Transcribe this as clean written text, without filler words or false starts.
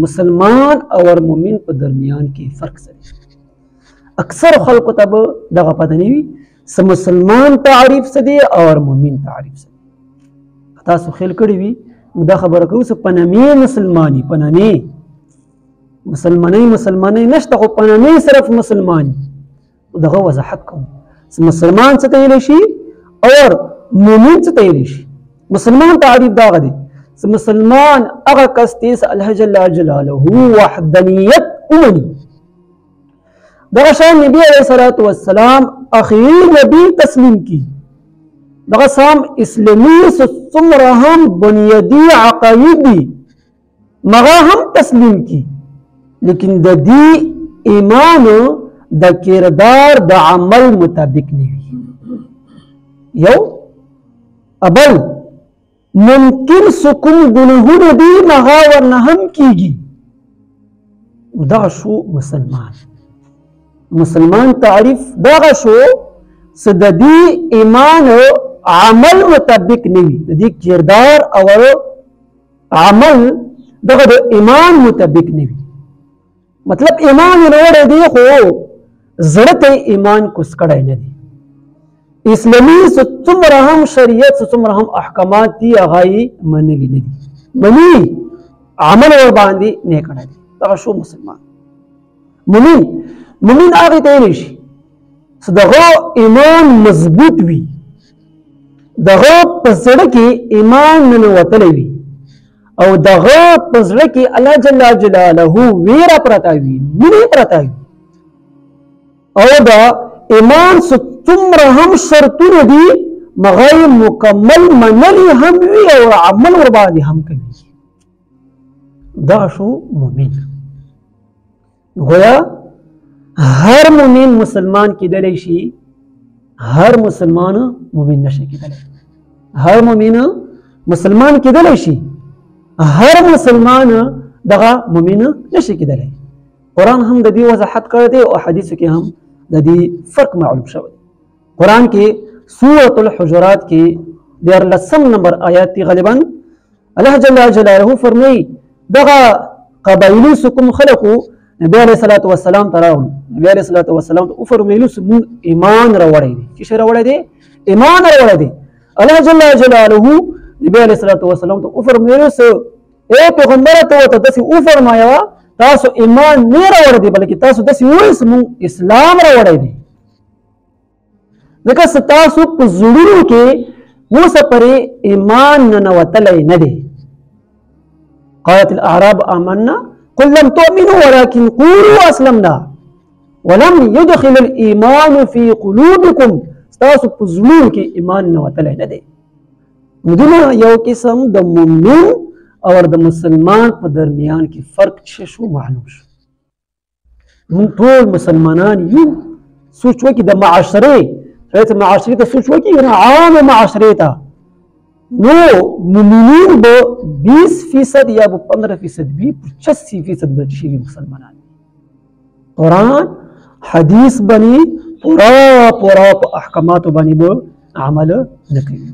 مسلمان اور مومن په درمیان کې فرق سره اکثر خلکو ته به دغه پته نه وي څه مسلمان تعریف څه دی او مومن تعریف څه دی. تاسو خیال کړی وي موږ دا خبره کوو چې پنامې مسلماني پنامې مسلمانۍ نشته خو پنامې صرف مسلماني دغه وضاحت کوو چې مسلمان څه ته ویلی شي او مومن څه ته ویلی شي. مسلمان تعریف دغه دی مسلمان اغا کس تیس اللہ جل جلالہ وحدانیت امنی دغه شان نبی علیہ السلام اخیر نبی تسلیم کی دغه سام اسلامی څومره هم بنیادی عقاید دي مغا هم تسلیم کی لیکن د دې ایمان د کردار د عمل مطابق نه وي. یو ابل ممکن سکون گناہونه دی مغا ورنه هم کیږي. دغه شو مسلمان تعریف دغه شو چې د دې ایمان عمل مطابق نه وي د دې کردار او عمل دغه د ایمان مطابق نه وي. مطلب ایمان وروړی دی خو زړه ته ایمان کوس کړی نه دی. اسلامی څومره هم شریعت څومره هم احکامات دي هغه یې منلي نه دي مني عمل ور باندې نه کړی دی. دغه شو مسلمان. مومن هغه ته ویلی شي چې دغه ایمان مضبوط وي دغه په زړه کې ایمان ننوتلی وي او دغه په زړه کې الله جل جلاله ویره پرته وي مینه پرته وي او دا ایمان څومره هم شرطونه دي مغای مکمل منلی هم وي او عمل ور باندې هم کوي. دا شو مومن. گویا هر مومن مسلمان کیدلی شي هر مسلمان مومن نشي کیدلی. هر مومن مسلمان کیدلی شي هر مسلمان دغه مومن نشي کیدلی. قرآن هم د دې وضاحت کړی دی او حدیث کې هم د دې فرق معلوم شوی. قرآن کې سورة الحجرات کې 14 نمبر آیات دی غالبا الله جل جلاله فرمایي دغه قبایلی کوم خلقو نبی علیہ الصلوۃ والسلام ته راغلو. نبی علیہ الصلوۃ والسلام ته وفرمایلو چې موږ ایمان راوړی دی. چې راوړی دی ایمان راوړی دی. الله جل جلاله نبی علیہ الصلوۃ والسلام ته وفرمایلو چې اے پیغمبر ته داسې وفرمایه تاسو ایمان نه راوړی دی بلکې تاسو داسې وایئ چې موږ اسلام راوړی دی. ځکه چې تاسو په زړونو کې اوسه پورې ایمان ننوتلی نه دی. قالت الاعراب آمنا قل لم تؤمنوا ولكن قولوا اسلمنا ولم يدخل الايمان في قلوبكم. تاسو په زړونو کې ایمان ننوتلی نه دی. دونه یو قسم د مؤمن او د مسلمان په درمیان کې فرق شو معلوم شو. موږ ټول مسلمانان یو. سوچ وکړئ د معاشرې ته سوچ وکړئ عام معاشرې ته نو مؤمنین به 20% یا به 15% وي 85% به شي مسلمانان. قرآن حدیث باندې پورا په احکاماتو باندې به عمل نه کوي.